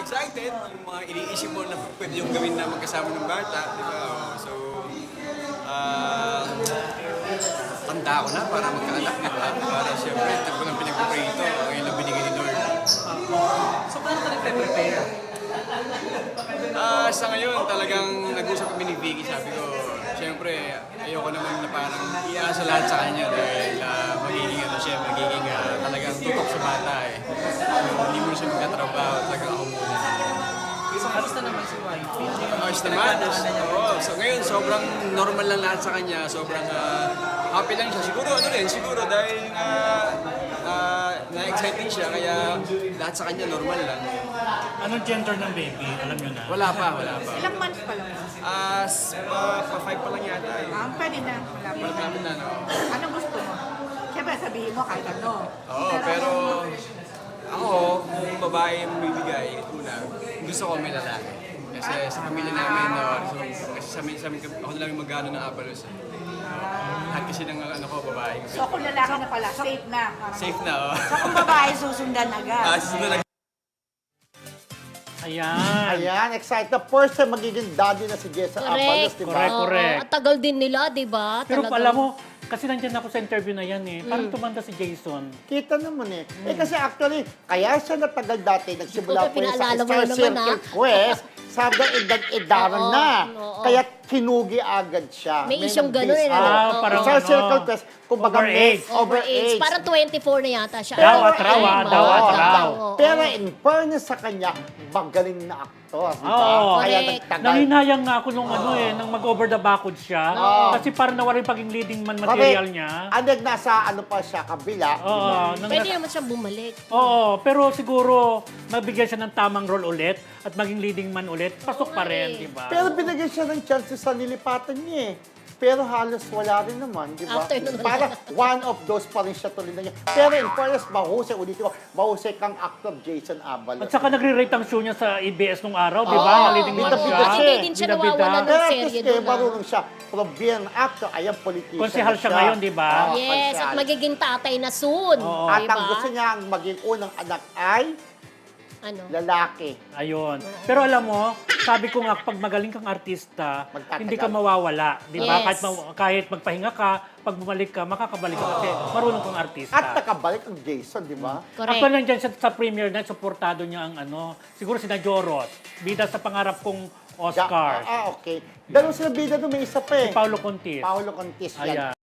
excited. Yung mga iniisip mo na pwede yung gawin na magkasama ng bata, di ba? So, tanda ko na para magkaanak, di ba? Para siyempre, tago ng pinag-pray ito, ngayon lang binigay ni Lord. So, paano ka nagpe-prepare? Sa ngayon, talagang nag-usap kami ni Vicky, sabi ko, siyempre, ayoko naman na parang iasa lahat sa kanya dahil magiging ano siya, magiging talagang tutok sa bata eh. So, hindi mo siya magkatrabaho, talagang ako muna. So, kamusta naman si wifey? Ayos naman. Oo. So ngayon, sobrang normal lang lahat sa kanya. Sobrang happy lang siya. Siguro dahil na-excite din siya, kaya lahat sa kanya normal lang. Anong gender ng baby? Alam nyo na? Wala pa. Ilang months pa lang? Pa-5 pa lang yata eh. Pwede na. Malapit na. Malapit na, no? Ano gusto mo? Siyempre sabihin mo kahit ano. Oo, pero ako, kung babae yung bibigay, una, gusto ko may lalaki. Kasi sa pamilya namin, kasi sa amin, ako na lang yung mag-ano ng Abalos. Lahat kasi ng ano ko, babae. So kung lalaki na pala, safe na. Safe na, oh. So kung babae, susundan agad. Susunod na Ayan. Ayan, excited. The first time magiging daddy na si Jason Abalos, di ba? Correct. Oo, at tagal din nila, di ba? Pero Talagang- alam mo, kasi nandyan ako sa interview na yan eh. Parang tumanda si Jason. Kita naman eh. Kasi actually, kaya siya natagal dati, nagsimula po yun sa Pinaalala mo Star naman, Circle Quest, sabi ng edad-edaran Oo, na. oo. Kaya kinugi agad siya. May isyong ganun eh. Ah, parang Star ano, Circle Quest, kumbaga overage. overage. Parang 24 na yata siya. Daw Ay, at raw, ay, daw at oo, raw. oo. Pero in fairness sa kanya, magaling na aktor. Di ba? Oo. Kaya Correct. nagtagal. Nanginayang nga ako nung ano eh, nang mag-over the backwood siya. Kasi parang nawala yung paging leading man material niya. Andag nasa ano pa siya, kabila. Oo. nang Pwede naman siyang bumalik. Oo, pero siguro mabigyan siya ng tamang role ulit at maging leading man ulit, pasok pa rin, di ba? Pero binigyan siya ng chance sa nilipatan niya eh. Pero halos wala rin naman, di ba? After nun, wala. Parang one of those pa rin siya tuloy na niya. Pero in fairness, mahusay, ulitin ko, mahusay kang actor Jason Abalos. At saka nagre-rate ang show niya sa ABS nung araw, di ba? Oo, Na leading man bida-bida siya. siya. Hindi din siya Bida-bida. nawawalan ng Pero at serye least doon. eh, marunong siya. From being an actor, ayan, politician Konsehal na siya ngayon, di ba? Oo, Yes, at konsehal. magiging tatay na soon. Oo. At Di ang ba? gusto niya ang maging unang anak ay Ano? lalaki. Ayun. Pero alam mo, sabi ko nga, pag magaling kang artista, Magtatagal. hindi ka mawawala. Di ba? Yes. Kahit magpahinga ka, pag bumalik ka, makakabalik ka kasi marunong kang artista. At nakabalik ang Jason, di ba? Correct. Actually, nandiyan siya sa premiere night, supportado niya ang ano, siguro si Joros, bida sa pangarap kong Oscar. Okay. Dalawa sila bida doon, may isa pa eh. Si Paulo Contis. Paolo Contis yan. Ayan.